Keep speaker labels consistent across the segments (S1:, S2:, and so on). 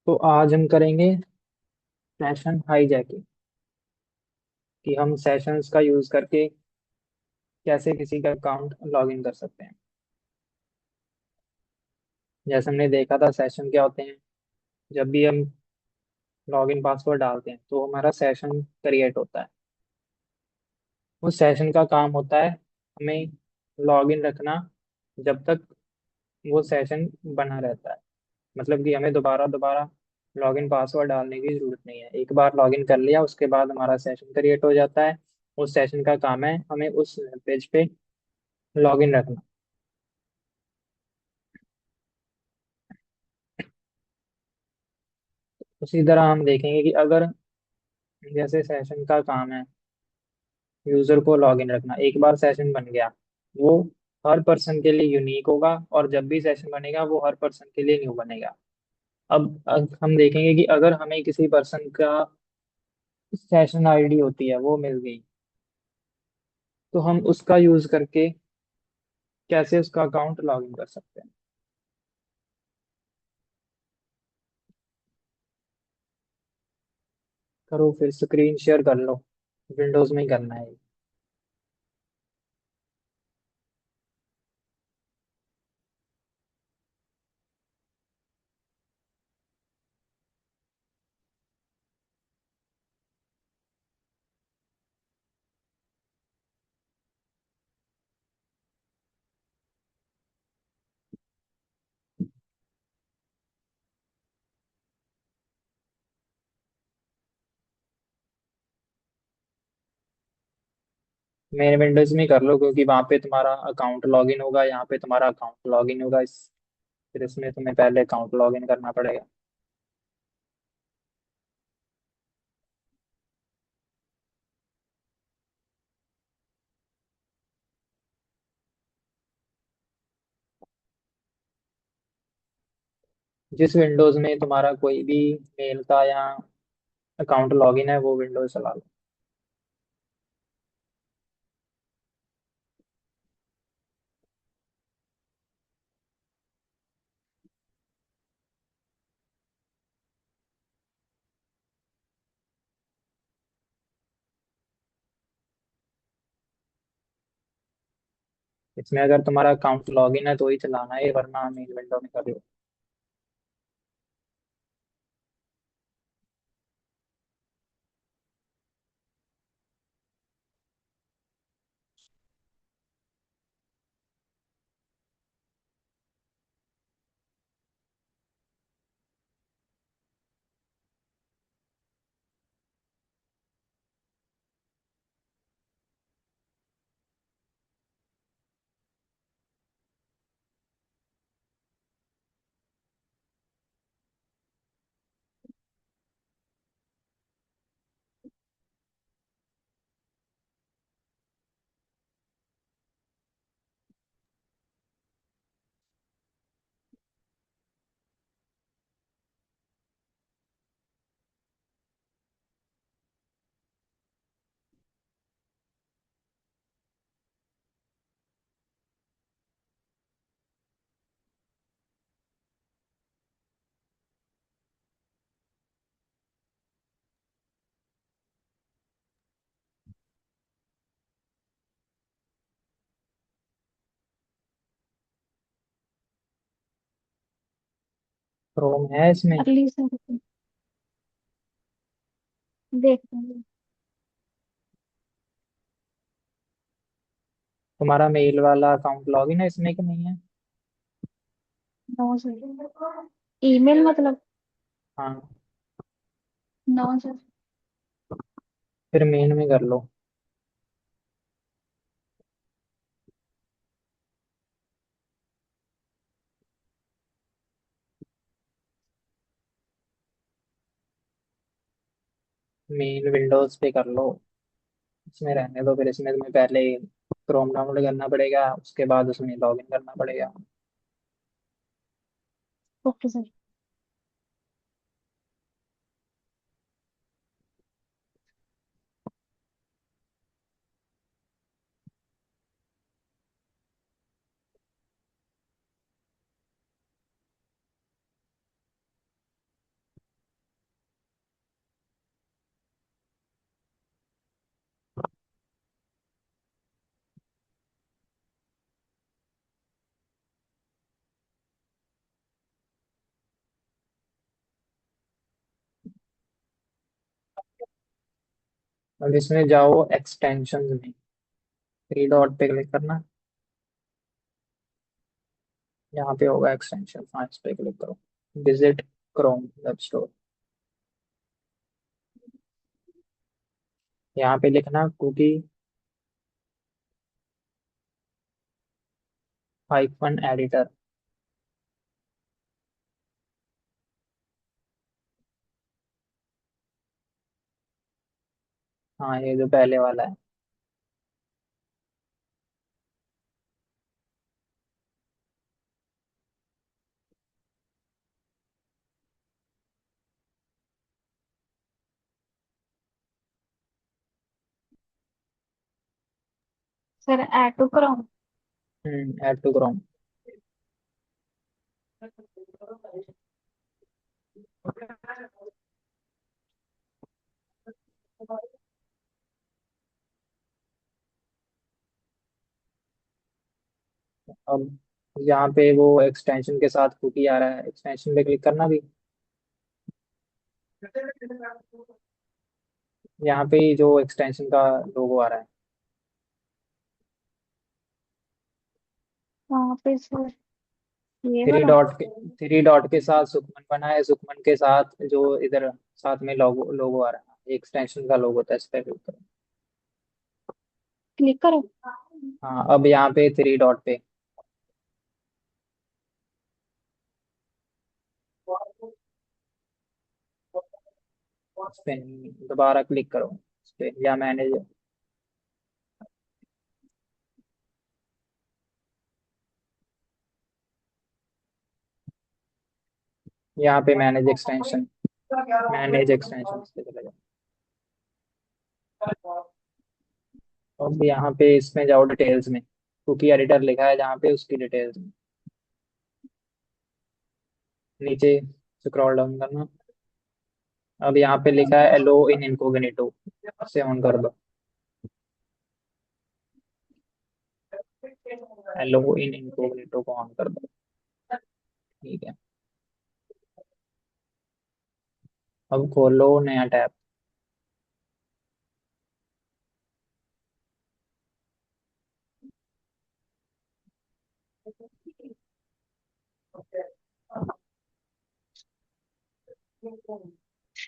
S1: तो आज हम करेंगे सेशन हाईजैकिंग कि हम सेशंस का यूज करके कैसे किसी का अकाउंट लॉग इन कर सकते हैं। जैसे हमने देखा था सेशन क्या होते हैं। जब भी हम लॉग इन पासवर्ड डालते हैं तो हमारा सेशन क्रिएट होता है। उस सेशन का काम होता है हमें लॉग इन रखना जब तक वो सेशन बना रहता है। मतलब कि हमें दोबारा दोबारा लॉग इन पासवर्ड डालने की जरूरत नहीं है। एक बार लॉग इन कर लिया उसके बाद हमारा सेशन क्रिएट हो जाता है। उस सेशन का काम है हमें उस पेज पे लॉग इन रखना। उसी तरह हम देखेंगे कि अगर जैसे सेशन का काम है यूजर को लॉग इन रखना, एक बार सेशन बन गया वो हर पर्सन के लिए यूनिक होगा और जब भी सेशन बनेगा वो हर पर्सन के लिए न्यू बनेगा। अब हम देखेंगे कि अगर हमें किसी पर्सन का सेशन आईडी होती है वो मिल गई तो हम उसका यूज करके कैसे उसका अकाउंट लॉग इन कर सकते हैं। करो फिर स्क्रीन शेयर कर लो। विंडोज में ही करना है। मेन विंडोज में कर लो क्योंकि वहां पे तुम्हारा अकाउंट लॉगिन होगा, यहाँ पे तुम्हारा अकाउंट लॉगिन होगा। फिर इसमें तुम्हें पहले अकाउंट लॉगिन करना पड़ेगा। जिस विंडोज में तुम्हारा कोई भी मेल का या अकाउंट लॉगिन है वो विंडोज चला लो। इसमें अगर तुम्हारा अकाउंट लॉगिन है तो ही चलाना है, वरना मेन विंडो में कर लो। क्रोम है इसमें।
S2: अगली सर देखते हैं।
S1: तुम्हारा मेल वाला अकाउंट लॉगिन है इसमें कि नहीं है?
S2: नो सर, ईमेल मतलब।
S1: हाँ।
S2: No sir.
S1: फिर मेन में कर लो। मेन विंडोज पे कर लो। इसमें रहने दो, फिर इसमें तुम्हें पहले क्रोम डाउनलोड करना पड़ेगा, उसके बाद उसमें लॉगिन करना पड़ेगा।
S2: Okay sir.
S1: अब इसमें जाओ एक्सटेंशन में, थ्री डॉट पे क्लिक करना। यहाँ पे होगा एक्सटेंशन, हाँ इस पे क्लिक करो। Visit Chrome web store. यहाँ पे लिखना कुकी हाइफन एडिटर। हाँ ये जो पहले वाला है।
S2: Sir add to Chrome.
S1: Add to Chrome. अब यहाँ पे वो एक्सटेंशन के साथ कुकी आ रहा है, एक्सटेंशन पे क्लिक करना भी। यहाँ पे ही जो एक्सटेंशन का लोगो आ रहा है।
S2: वहाँ पे सर ये
S1: थ्री
S2: वाला।
S1: डॉट के, थ्री डॉट के साथ सुखमन बना है, सुखमन के साथ जो इधर साथ में लोगो लोगो आ रहा है, एक्सटेंशन का लोगो होता है, इस पे क्लिक करो।
S2: क्लिक करो।
S1: हाँ अब यहाँ पे थ्री डॉट पे, इस पे दोबारा क्लिक करो इस पे, या मैनेज। यहाँ पे मैनेज एक्सटेंशन, मैनेज एक्सटेंशन पे चले जाओ। अब यहाँ पे इसमें जाओ डिटेल्स में, कुकी एडिटर लिखा है जहाँ पे, उसकी डिटेल्स में नीचे स्क्रॉल डाउन करना। अब यहाँ पे लिखा है एलो इन इनकोग्निटो, से ऑन कर दो। एलो इन इनकोग्निटो को ऑन कर दो। ठीक है। अब खोलो नया टैब।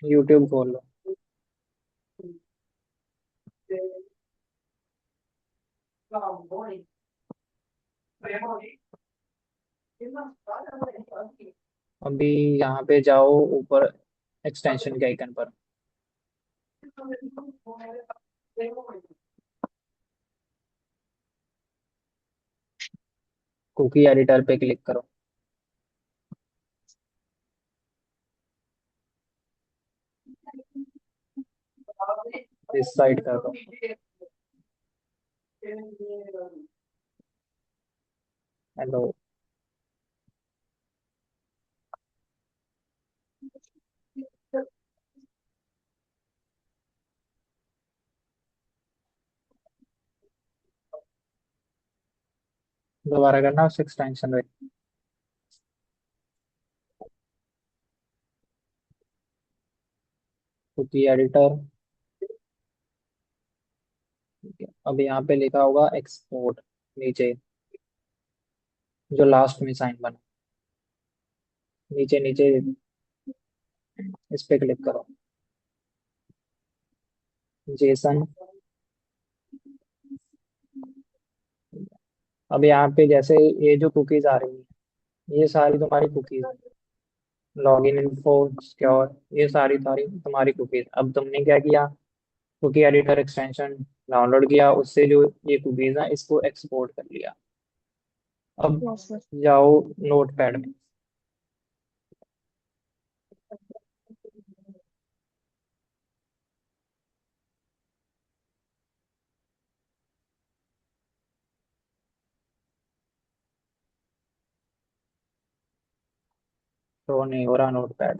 S1: यूट्यूब खोल लो। अभी यहाँ पे जाओ ऊपर एक्सटेंशन के आइकन पर, कुकी एडिटर पे क्लिक करो। इस साइड कर दो। हेलो। दोबारा करना उस एक्सटेंशन में, कुकी एडिटर। अब यहाँ पे लिखा होगा एक्सपोर्ट, नीचे जो लास्ट में साइन बना, नीचे नीचे इस पे क्लिक करो। जेसन। अब यहाँ पे जैसे ये जो कुकीज आ रही है, ये सारी तुम्हारी कुकीज है। लॉगिन इन्फो, सिक्योर, ये सारी सारी तुम्हारी कुकीज। अब तुमने क्या किया, कुकी एडिटर एक्सटेंशन डाउनलोड किया, उससे जो ये कुकीज है इसको एक्सपोर्ट कर लिया। अब
S2: यस सर।
S1: जाओ नोट पैड में। तो नहीं हो रहा नोट पैड।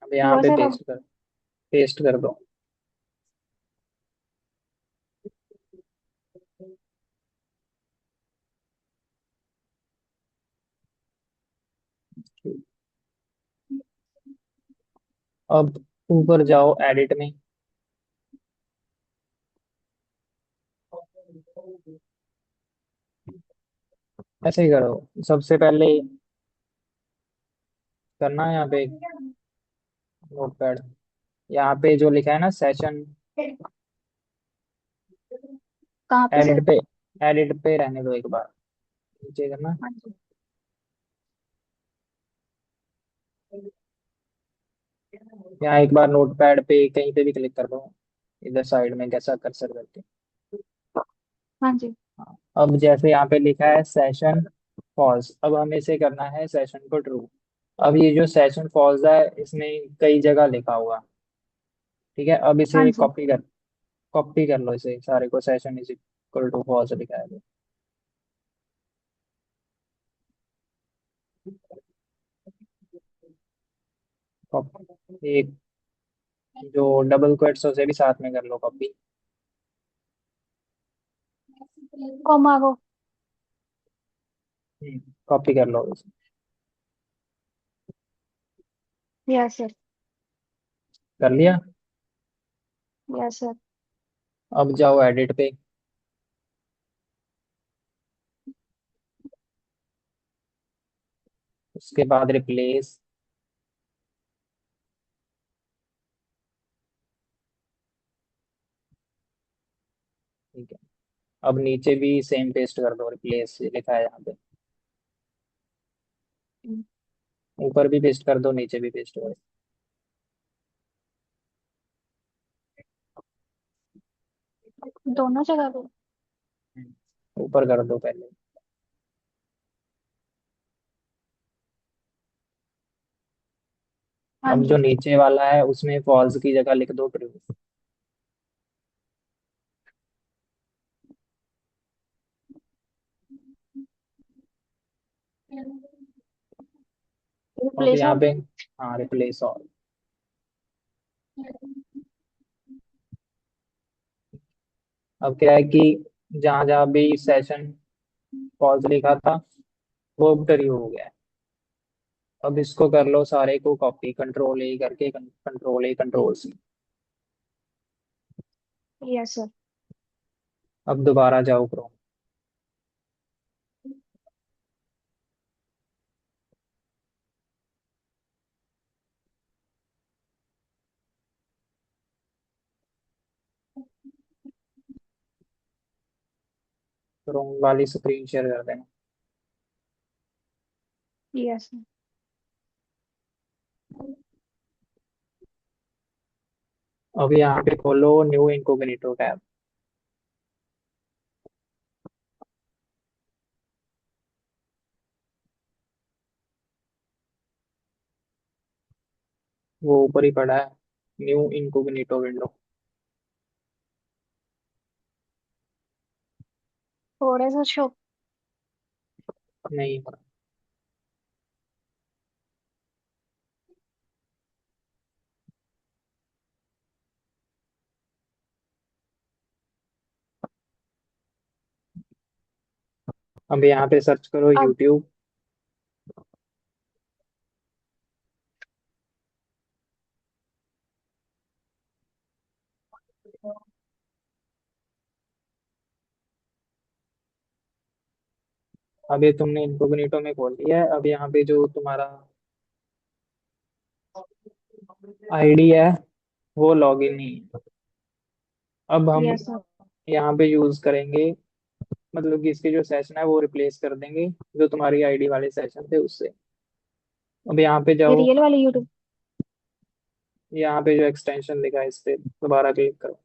S1: अब यहाँ
S2: हुआ
S1: पे
S2: सर अब।
S1: पेस्ट कर, पेस्ट कर दो। ठीक। अब ऊपर जाओ एडिट में। ऐसे ही करो। सबसे पहले करना है यहाँ पे नोटपैड, यहाँ पे जो लिखा है ना सेशन,
S2: कहाँ पे सर?
S1: एडिट पे, एडिट पे रहने दो एक बार, नीचे करना।
S2: हाँ जी।
S1: यहाँ एक बार नोटपैड पे कहीं पे भी क्लिक कर दो, इधर साइड में कैसा कर्सर करके।
S2: हाँ जी।
S1: हाँ, अब जैसे यहाँ पे लिखा है सेशन फॉल्स, अब हमें इसे करना है सेशन को ट्रू। अब ये जो सेशन फॉल्स है इसमें कई जगह लिखा होगा, ठीक है। अब
S2: हाँ
S1: इसे
S2: जी।
S1: कॉपी कर लो इसे सारे को, session is equal to false लिखा है तो। एक जो डबल कोट्स उसे भी साथ में कर लो कॉपी।
S2: कोमा को।
S1: कॉपी कर लो इसे।
S2: Yes sir.
S1: कर लिया।
S2: Yes sir.
S1: अब जाओ एडिट पे, उसके बाद रिप्लेस। ठीक है। अब नीचे भी सेम पेस्ट कर दो, रिप्लेस लिखा है यहाँ पे। ऊपर भी पेस्ट कर दो, नीचे भी पेस्ट करो।
S2: दोनों जगह पे।
S1: ऊपर कर दो पहले।
S2: हाँ
S1: अब जो
S2: जी।
S1: नीचे वाला है उसमें फॉल्स की जगह लिख दो ट्रू। अब
S2: रिप्लेस
S1: यहाँ
S2: ऑल।
S1: पे, हाँ रिप्लेस ऑल। अब क्या है कि जहाँ जहाँ भी सेशन फॉल्स लिखा था वो अब ट्रू हो गया है। अब इसको कर लो सारे को कॉपी, कंट्रोल ए करके, control A control C.
S2: Yes sir.
S1: अब दोबारा जाओ क्रोम। क्रोम वाली स्क्रीन शेयर कर देना।
S2: Yes sir.
S1: अब यहाँ पे खोलो न्यू इनकोग्निटो टैब। वो ऊपर ही पड़ा है, न्यू इनकोग्निटो विंडो।
S2: थोड़े सा शो।
S1: नहीं हो रहा। अब यहाँ पे सर्च करो
S2: अब
S1: यूट्यूब। अब ये तुमने इनकोग्निटो में खोल लिया है, अब यहाँ पे जो तुम्हारा आईडी है वो लॉगिन नहीं है। अब हम
S2: यस सर।
S1: यहाँ पे यूज करेंगे, मतलब कि इसके जो सेशन है वो रिप्लेस कर देंगे जो तुम्हारी आईडी वाले सेशन थे उससे। अब यहाँ पे
S2: ये
S1: जाओ,
S2: रियल वाली यूट्यूब।
S1: यहाँ पे जो एक्सटेंशन लिखा है इस पे दोबारा क्लिक करो।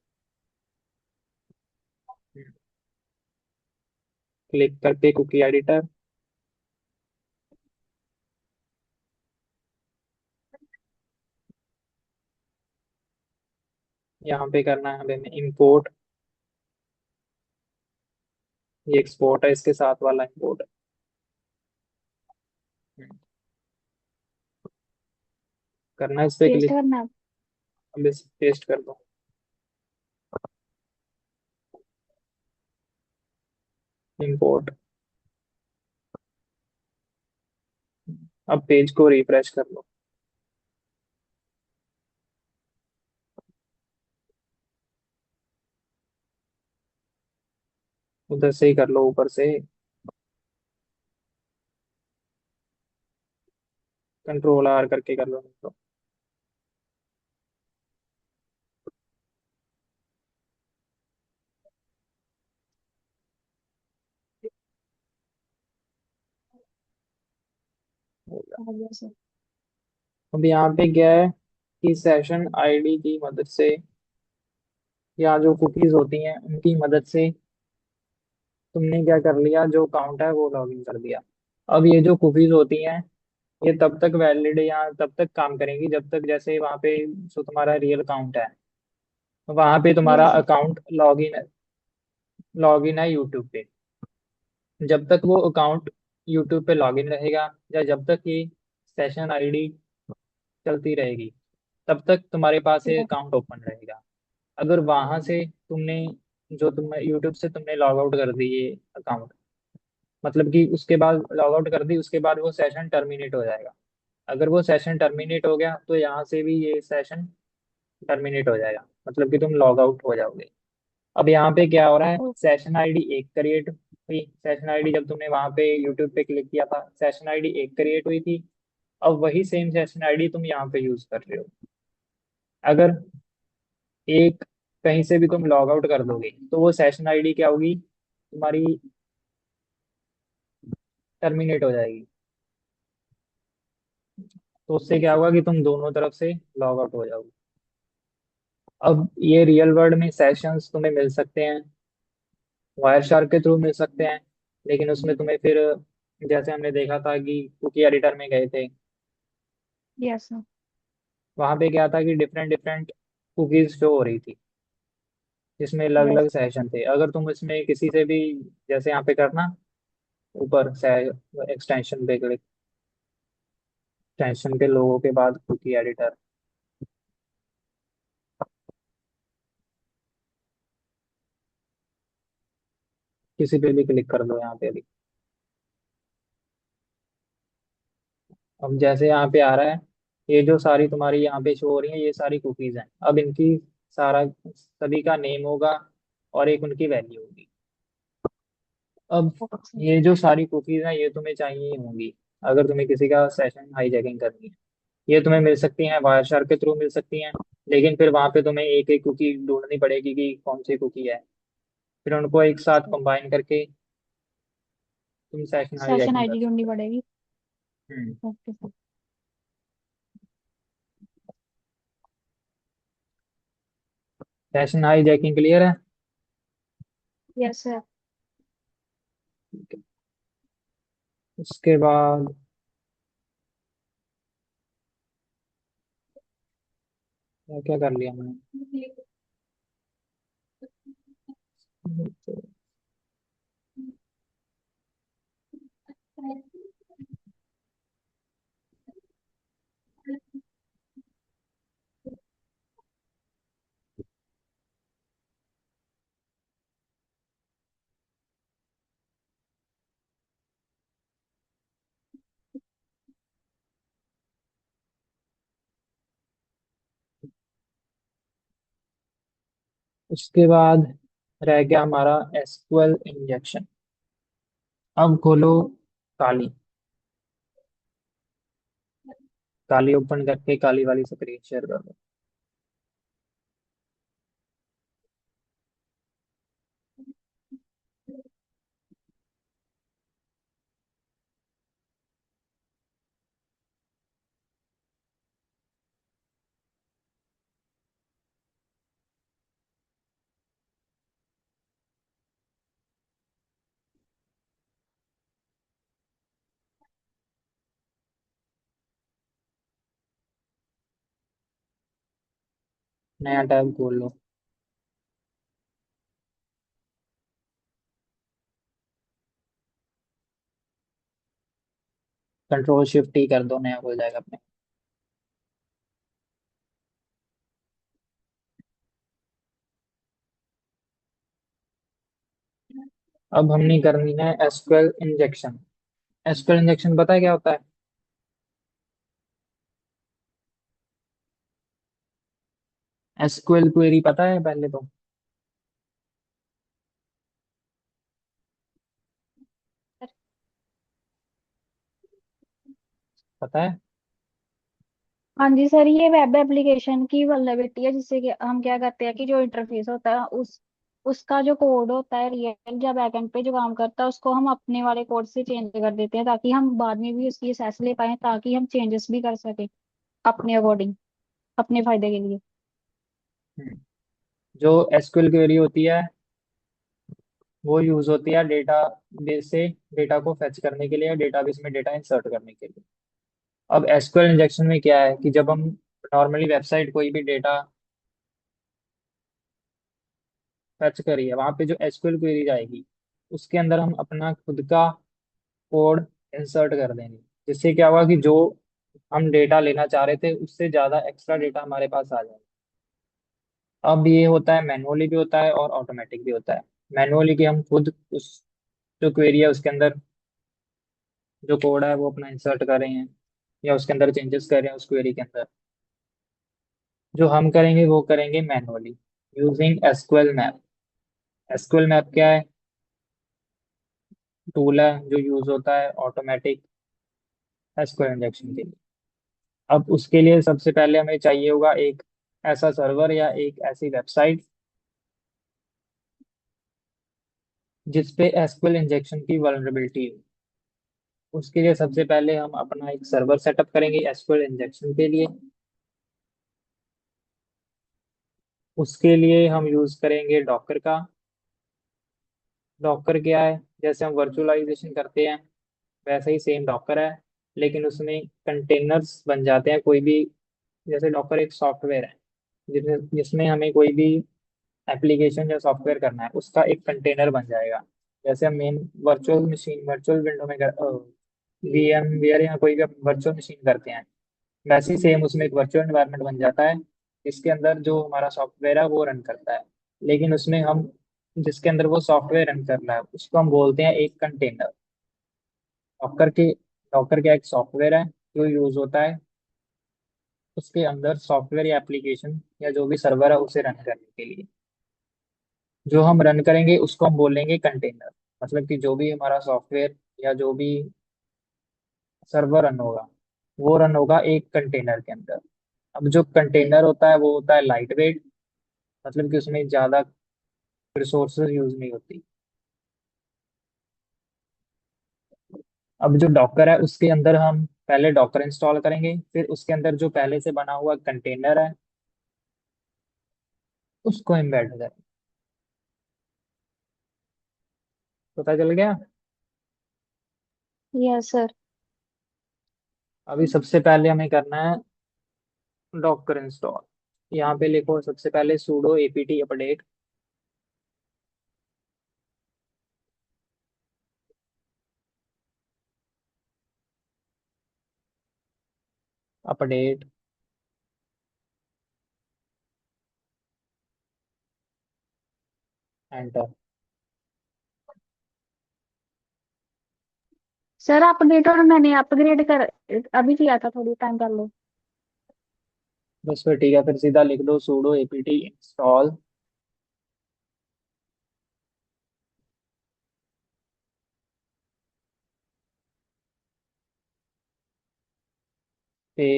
S1: क्लिक करके कुकी एडिटर, यहाँ पे करना है हमें इंपोर्ट। ये एक्सपोर्ट है, इसके साथ वाला इंपोर्ट है। करना है इस पे
S2: पेस्ट
S1: क्लिक।
S2: करना है।
S1: अब इस पेस्ट कर दो, इंपोर्ट। अब पेज को रिफ्रेश कर लो। उधर से ही कर लो, ऊपर से। कंट्रोल R करके कर लो, नहीं तो। हो गया।
S2: आ गया सर।
S1: अब यहाँ पे क्या है कि सेशन आईडी की मदद से, या जो कुकीज होती हैं उनकी मदद से तुमने क्या कर लिया, जो अकाउंट है वो लॉगिन कर दिया। अब ये जो कुकीज होती हैं, ये तब तक वैलिड या तब तक काम करेंगी जब तक, जैसे वहां पे जो तुम्हारा रियल अकाउंट है, वहां पे तुम्हारा
S2: yes sir.
S1: Account login login है यूट्यूब पे। जब तक वो अकाउंट यूट्यूब पे लॉगिन रहेगा, या जब तक ये सेशन आईडी चलती रहेगी, तब तक तुम्हारे पास ये
S2: यस।
S1: अकाउंट ओपन रहेगा। अगर वहां से तुमने, जो तुम यूट्यूब से तुमने लॉग आउट कर दी ये अकाउंट, मतलब कि उसके बाद लॉग आउट कर दी, उसके बाद वो सेशन टर्मिनेट हो जाएगा। अगर वो सेशन टर्मिनेट हो गया तो यहाँ से भी ये सेशन टर्मिनेट हो जाएगा, मतलब कि तुम लॉग आउट हो जाओगे। अब यहाँ पे क्या हो रहा है,
S2: ओ,
S1: सेशन आईडी एक क्रिएट हुई। सेशन आईडी जब तुमने वहां पे यूट्यूब पे क्लिक किया था, सेशन आईडी एक क्रिएट हुई थी। अब वही सेम सेशन आईडी तुम यहाँ पे यूज कर रहे हो। अगर एक कहीं से भी तुम लॉग आउट कर दोगे तो वो सेशन आईडी क्या होगी, तुम्हारी टर्मिनेट हो जाएगी। तो उससे क्या होगा कि तुम दोनों तरफ से लॉग आउट हो जाओगे। अब ये रियल वर्ल्ड में सेशंस तुम्हें मिल सकते हैं, वायर शार्क के थ्रू मिल सकते हैं। लेकिन उसमें तुम्हें फिर, जैसे हमने देखा था कि कुकी एडिटर में गए थे,
S2: यस सर।
S1: वहां पे क्या था कि डिफरेंट डिफरेंट कुकीज शो हो रही थी, जिसमें अलग
S2: यस।
S1: अलग सेशन थे। अगर तुम इसमें किसी से भी, जैसे यहाँ पे करना, ऊपर से एक्सटेंशन पे क्लिक, एक्सटेंशन के लोगों के बाद कुकी एडिटर, किसी पे भी क्लिक कर दो यहाँ पे भी। अब जैसे यहाँ पे आ रहा है, ये जो सारी तुम्हारी यहाँ पे शो हो रही है, ये सारी कुकीज हैं। अब इनकी सारा सभी का नेम होगा और एक उनकी वैल्यू होगी। अब
S2: ओके।
S1: ये जो सारी कुकीज हैं ये तुम्हें चाहिए ही होंगी, अगर तुम्हें किसी का सेशन हाईजैकिंग करनी है। ये तुम्हें मिल सकती हैं, वायरशार्क के थ्रू मिल सकती हैं। लेकिन फिर वहां पे तुम्हें एक एक कुकी ढूंढनी पड़ेगी कि कौन सी कुकी है। फिर उनको एक साथ कंबाइन करके तुम सेशन
S2: सेशन
S1: हाईजैकिंग कर
S2: आईडी ढूंढनी
S1: सकते
S2: पड़ेगी।
S1: हो। हम्म।
S2: Okay sir.
S1: Session hijacking clear है?
S2: Yes sir.
S1: ठीक है। उसके बाद क्या क्या कर लिया मैंने। उसके बाद रह गया हमारा एसक्यूएल इंजेक्शन। अब खोलो काली, काली ओपन करके काली वाली स्क्रीन शेयर कर दो। नया टैब खोल लो। कंट्रोल शिफ्ट टी कर दो, नया खुल जाएगा अपने। अब हमने करनी है एसक्यूएल इंजेक्शन। एसक्यूएल इंजेक्शन पता है क्या होता है? एसक्यूएल क्वेरी पता है पहले तो? पता है।
S2: हाँ जी सर, ये वेब एप्लीकेशन की वल्नरेबिलिटी है, जिससे कि हम क्या करते हैं कि जो इंटरफेस होता है उसका जो कोड होता है रियल या बैकएंड पे जो काम करता है, उसको हम अपने वाले कोड से चेंज कर देते हैं, ताकि हम बाद में भी उसकी एक्सेस ले पाए, ताकि हम चेंजेस भी कर सकें अपने अकॉर्डिंग, अपने फायदे के लिए।
S1: हम्म, जो एसक्यूएल क्वेरी होती है वो यूज होती है डेटा बेस से डेटा को फेच करने के लिए, डेटाबेस में डेटा इंसर्ट करने के लिए। अब एसक्यूएल इंजेक्शन में क्या है कि जब हम नॉर्मली वेबसाइट कोई भी डेटा फेच करी है, वहां पे जो एसक्यूएल क्वेरी जाएगी उसके अंदर हम अपना खुद का कोड इंसर्ट कर देंगे, जिससे क्या होगा कि जो हम डेटा लेना चाह रहे थे उससे ज्यादा एक्स्ट्रा डेटा हमारे पास आ जाएगा। अब ये होता है मैनुअली भी होता है और ऑटोमेटिक भी होता है। मैनुअली कि हम खुद उस जो क्वेरी है उसके अंदर जो कोड है वो अपना इंसर्ट कर रहे हैं या उसके अंदर चेंजेस कर रहे हैं उस क्वेरी के अंदर। जो हम करेंगे वो करेंगे manually using SQL map. SQL map क्या है? टूल है जो यूज होता है ऑटोमेटिक एसक्यूएल इंजेक्शन के लिए। अब उसके लिए सबसे पहले हमें चाहिए होगा एक ऐसा सर्वर या एक ऐसी वेबसाइट जिसपे एसक्यूएल इंजेक्शन की वल्नरेबिलिटी हो। उसके लिए सबसे पहले हम अपना एक सर्वर सेटअप करेंगे एसक्यूएल इंजेक्शन के लिए। उसके लिए हम यूज करेंगे डॉकर का। डॉकर क्या है? जैसे हम वर्चुअलाइजेशन करते हैं वैसे ही सेम डॉकर है, लेकिन उसमें कंटेनर्स बन जाते हैं कोई भी। जैसे डॉकर एक सॉफ्टवेयर है जिसमें जिसमें हमें कोई भी एप्लीकेशन या सॉफ्टवेयर करना है, उसका एक कंटेनर बन जाएगा। जैसे हम main virtual machine virtual window में वीएम वेयर या कोई भी वर्चुअल मशीन करते हैं, वैसे ही सेम उसमें एक वर्चुअल एनवायरनमेंट बन जाता है। इसके अंदर जो हमारा सॉफ्टवेयर है वो रन करता है, लेकिन उसमें हम जिसके अंदर वो सॉफ्टवेयर रन कर रहा है उसको हम बोलते हैं एक कंटेनर। डॉकर के डॉकर का एक सॉफ्टवेयर है जो यूज होता है उसके अंदर सॉफ्टवेयर या एप्लीकेशन या जो भी सर्वर है उसे रन करने के लिए। जो हम रन करेंगे उसको हम बोलेंगे कंटेनर। मतलब कि जो भी हमारा सॉफ्टवेयर या जो भी सर्वर रन होगा वो रन होगा एक कंटेनर के अंदर। अब जो कंटेनर होता है वो होता है लाइट वेट, मतलब कि उसमें ज्यादा रिसोर्सेज यूज नहीं होती। अब जो डॉकर है उसके अंदर हम पहले डॉकर इंस्टॉल करेंगे, फिर उसके अंदर जो पहले से बना हुआ कंटेनर है उसको एम्बेड करेंगे। पता चल गया?
S2: Yes sir.
S1: अभी सबसे पहले हमें करना है डॉकर इंस्टॉल। यहाँ पे लिखो सबसे पहले sudo apt update. Update enter.
S2: Sir update और मैंने अपग्रेड कर अभी किया था, थोड़ी टाइम कर लो।
S1: बस फिर ठीक है, फिर सीधा लिख दो sudo apt इंस्टॉल पे।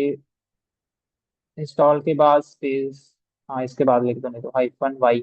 S1: इंस्टॉल के बाद स्पेस, हाँ इसके बाद लिख दो, नहीं तो -y।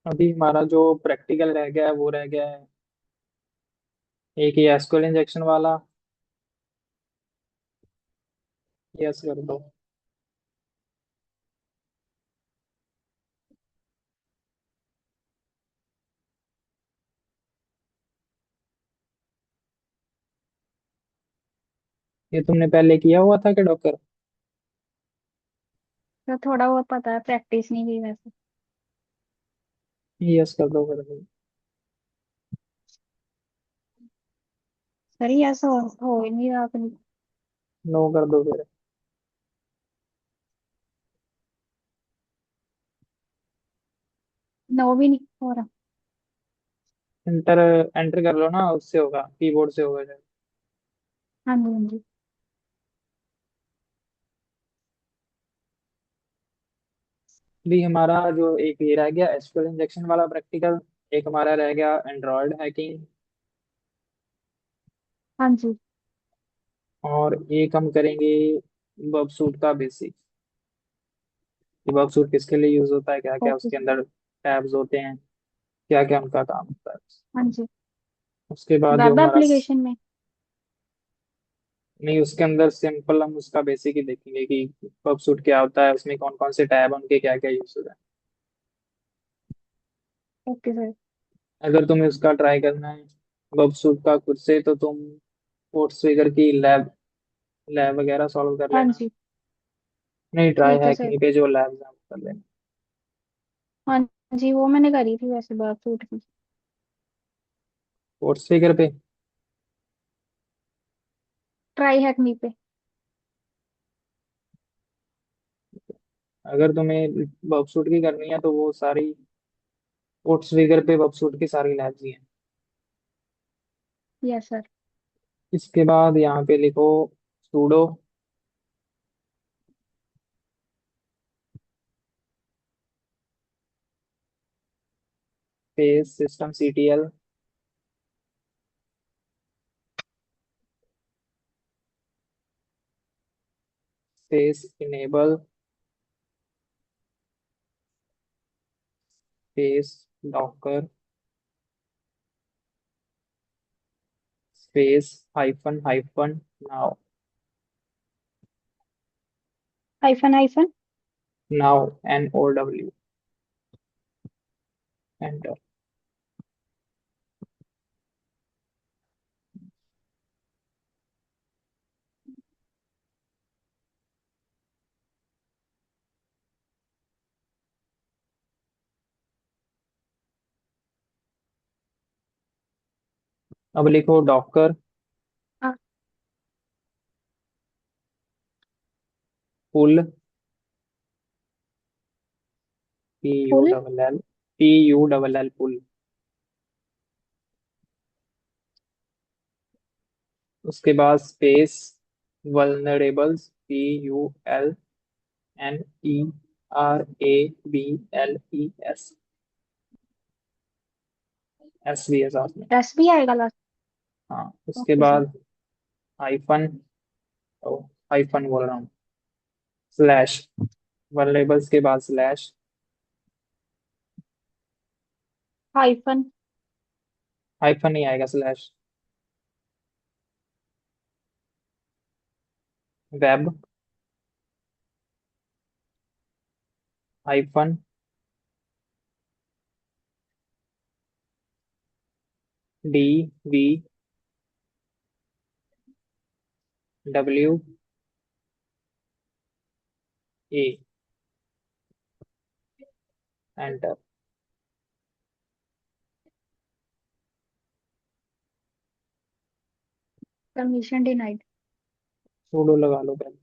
S1: अभी हमारा जो प्रैक्टिकल रह गया है वो रह गया है एक ही एसक्यूएल इंजेक्शन वाला। यस कर दो। ये तुमने पहले किया हुआ था कि डॉक्टर?
S2: तो थोड़ा बहुत पता है, प्रैक्टिस नहीं की वैसे।
S1: यस कर दो कर दो।
S2: सर ये ऐसा हो ही नहीं रहा कहीं।
S1: नो कर दो फिर।
S2: नो भी नहीं हो रहा।
S1: एंटर एंटर कर लो ना, उससे होगा, कीबोर्ड से होगा शायद।
S2: हाँ जी, हाँ जी।
S1: भी हमारा जो एक ये रह गया एसक्यूएल इंजेक्शन वाला प्रैक्टिकल, एक हमारा रह गया एंड्रॉयड हैकिंग,
S2: हाँ जी।
S1: और एक हम करेंगे बग सूट का बेसिक। बग सूट किसके लिए यूज होता है, क्या क्या
S2: ओके
S1: उसके
S2: सर।
S1: अंदर टैब्स होते हैं, क्या क्या उनका काम होता है।
S2: हाँ जी।
S1: उसके बाद जो
S2: वेब
S1: हमारा
S2: एप्लीकेशन में।
S1: नहीं, उसके अंदर सिंपल हम उसका बेसिक ही देखेंगे कि बग सूट क्या होता है, उसमें कौन कौन से टैब उनके क्या क्या यूज होता है।
S2: Okay sir.
S1: अगर तुम्हें उसका ट्राई करना है बग सूट का खुद से, तो तुम कोर्स फिगर की लैब लैब वगैरह सॉल्व कर
S2: हाँ
S1: लेना।
S2: जी।
S1: नहीं, ट्राई
S2: ठीक है सर।
S1: हैकिंग पे जो लैब कर लेना।
S2: हाँ जी, वो मैंने करी थी वैसे बात सूट की।
S1: कोर्स फिगर पे।
S2: ट्राई हैक मी पे।
S1: अगर तुम्हें बग सूट की करनी है तो वो सारी कोर्स फिगर पे बग सूट की सारी लैब्स ही हैं।
S2: Yes sir.
S1: इसके बाद यहाँ पे लिखो sudo space systemctl space enable space docker space hyphen hyphen now.
S2: Hyphen hyphen.
S1: Now NOW। Enter. अब लिखो डॉकर पुल
S2: फुल।
S1: PULL पुल। उसके बाद स्पेस वल्नरेबल्स PULNERABLES। एस भी है साथ में।
S2: एस भी आएगा लास्ट।
S1: हाँ, उसके
S2: ओके सर।
S1: बाद हाइफन, ओ हाइफन बोल रहा हूँ, स्लैश, वल्नरेबल्स के बाद स्लैश,
S2: हाइफन।
S1: हाइफन नहीं आएगा, slash, web hyphen DVWA। Enter.
S2: Permission denied.
S1: Pseudo लगा लो पहले।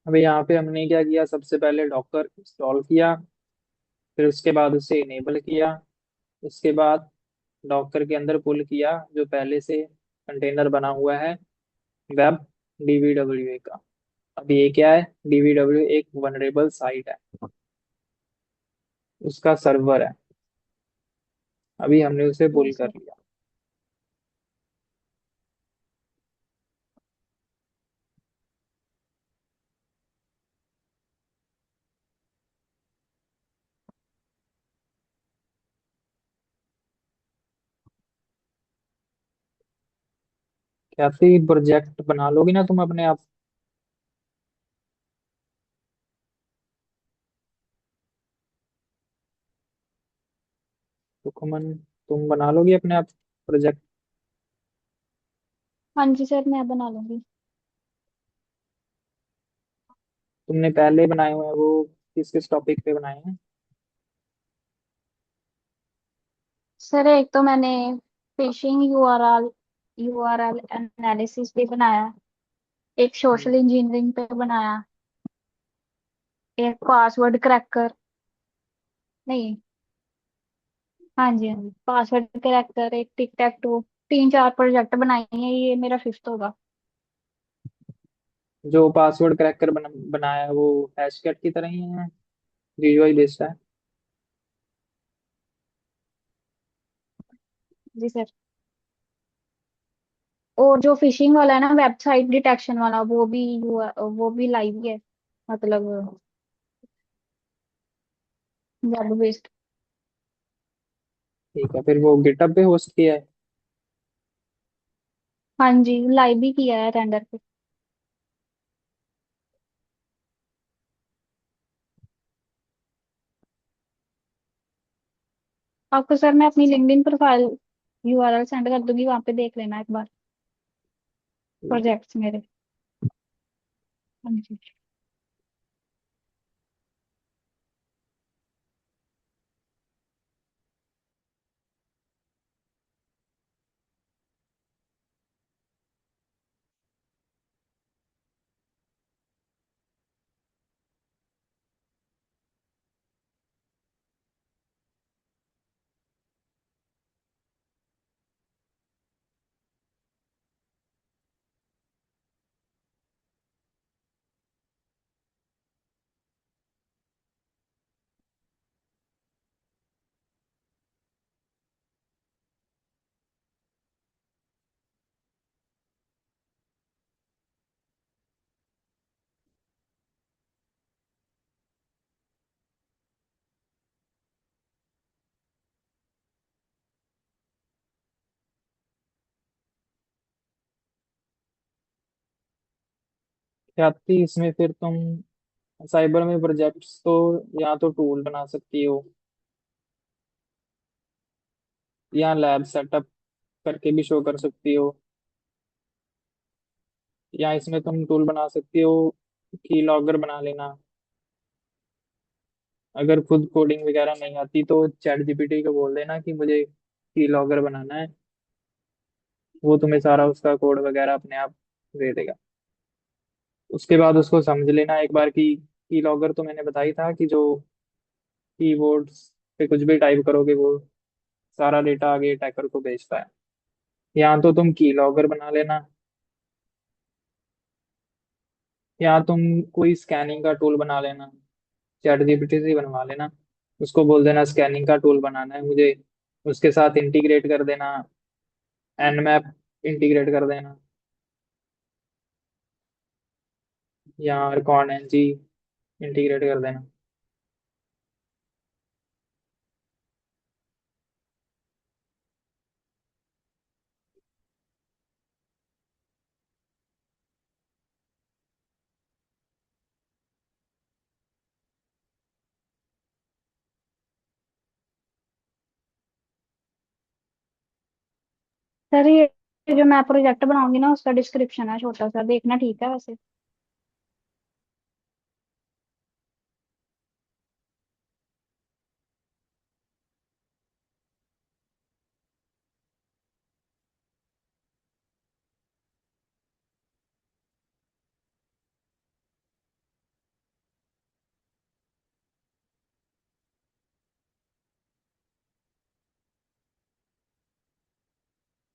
S1: अभी यहाँ पे हमने क्या किया, सबसे पहले डॉकर इंस्टॉल किया, फिर उसके बाद उसे इनेबल किया, उसके बाद डॉकर के अंदर पुल किया जो पहले से कंटेनर बना हुआ है वेब डीबीडब्ल्यू का। अब ये क्या है, डीबीडब्ल्यू एक वनरेबल साइट है, उसका सर्वर है। अभी हमने उसे
S2: जी
S1: पुल कर
S2: सर।
S1: लिया। क्या प्रोजेक्ट बना लोगी ना तुम अपने आप? सुखमन, तुम बना लोगी अपने आप प्रोजेक्ट?
S2: हाँ जी सर, मैं बना लूंगी।
S1: तुमने पहले बनाए हुए हैं वो किस किस टॉपिक पे बनाए हैं?
S2: सर एक तो मैंने फिशिंग यूआरएल एनालिसिस पे बनाया, एक
S1: हम्म।
S2: सोशल इंजीनियरिंग पे बनाया, एक पासवर्ड क्रैकर, नहीं, हाँ जी हाँ जी, पासवर्ड क्रैकर, एक टिक टैक टू, 3-4 प्रोजेक्ट बनाए हैं, ये मेरा फिफ्थ होगा।
S1: जो पासवर्ड क्रैकर बनाया है वो हैशकैट की तरह ही है, GUI बेस्ड है?
S2: जी सर। और जो फिशिंग वाला है ना, वेबसाइट डिटेक्शन वाला, वो भी लाइव है, मतलब वेब बेस्ड।
S1: ठीक है, फिर वो गिटहब पे होस्ट किया है?
S2: हाँ जी, लाइव भी किया है रेंडर पे। आपको सर मैं अपनी लिंक्डइन प्रोफाइल यूआरएल सेंड कर दूंगी, वहां पे देख लेना एक बार प्रोजेक्ट्स मेरे। हाँ जी।
S1: क्या आती इसमें फिर तुम साइबर में प्रोजेक्ट्स तो या तो टूल बना सकती हो, या लैब सेटअप करके भी शो कर सकती हो, या इसमें तुम टूल बना सकती हो की लॉगर बना लेना। अगर खुद कोडिंग वगैरह नहीं आती तो चैट जीपीटी को बोल देना कि मुझे की लॉगर बनाना है, वो तुम्हें सारा उसका कोड वगैरह अपने आप दे देगा। उसके बाद उसको समझ लेना एक बार की लॉगर तो मैंने बताई था कि जो कीबोर्ड्स पे कुछ भी टाइप करोगे वो सारा डेटा आगे अटैकर को भेजता है। या तो तुम की लॉगर बना लेना, या तुम कोई स्कैनिंग का टूल बना लेना, चैट जीपीटी से ही बनवा लेना। उसको बोल देना स्कैनिंग का टूल बनाना है मुझे, उसके साथ इंटीग्रेट कर देना, nmap इंटीग्रेट कर देना, या कॉर्न एनजी इंटीग्रेट कर देना।
S2: सर ये जो मैं प्रोजेक्ट बनाऊंगी ना, उसका डिस्क्रिप्शन है छोटा सा, देखना ठीक है वैसे।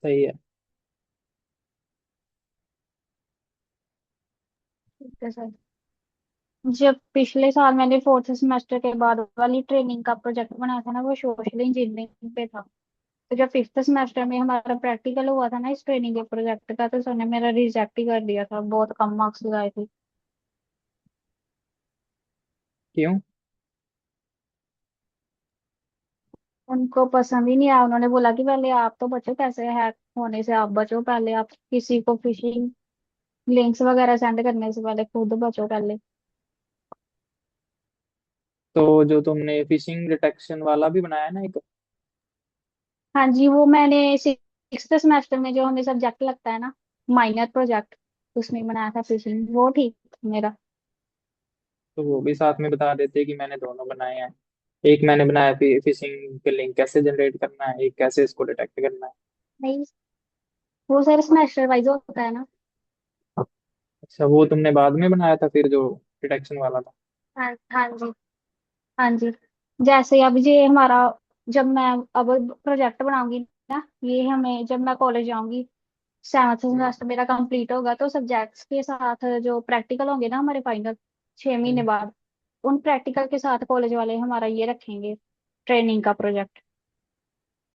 S1: सही है।
S2: ठीक है सर। जब पिछले साल मैंने फोर्थ सेमेस्टर के बाद वाली ट्रेनिंग का प्रोजेक्ट बनाया था ना, वो सोशल इंजीनियरिंग पे था। तो जब फिफ्थ सेमेस्टर में हमारा प्रैक्टिकल हुआ था ना इस ट्रेनिंग के प्रोजेक्ट का, तो सर ने मेरा रिजेक्ट ही कर दिया था, बहुत कम मार्क्स लगाए थे।
S1: क्यों?
S2: उनको पसंद ही नहीं आया, उन्होंने बोला कि पहले आप तो बचो, कैसे हैक होने से आप बचो, पहले आप किसी को फिशिंग लिंक्स वगैरह सेंड करने से पहले खुद बचो पहले।
S1: तो जो तुमने फिशिंग डिटेक्शन वाला भी बनाया ना एक।
S2: हाँ जी, वो मैंने सिक्स्थ सेमेस्टर में जो हमें सब्जेक्ट लगता है ना, माइनर प्रोजेक्ट, उसमें बनाया था फिशिंग, वो ठीक था मेरा।
S1: तो वो भी साथ में बता देते कि मैंने दोनों बनाए हैं। एक मैंने बनाया फिशिंग के लिंक कैसे जनरेट करना है, एक कैसे इसको डिटेक्ट करना है।
S2: नहीं, वो सर सेमेस्टर वाइज होता है ना।
S1: अच्छा, वो तुमने बाद में बनाया था फिर जो डिटेक्शन वाला था।
S2: हाँ हाँ जी। हाँ जी। जैसे अब ये हमारा, जब मैं अब प्रोजेक्ट बनाऊंगी ना, ये हमें जब मैं कॉलेज जाऊंगी, सेवन्थ
S1: हम्म।
S2: सेमेस्टर मेरा कंप्लीट होगा, तो सब्जेक्ट्स के साथ जो प्रैक्टिकल होंगे ना हमारे फाइनल 6 महीने
S1: हम्म।
S2: बाद, उन प्रैक्टिकल के साथ कॉलेज वाले हमारा ये रखेंगे ट्रेनिंग का प्रोजेक्ट।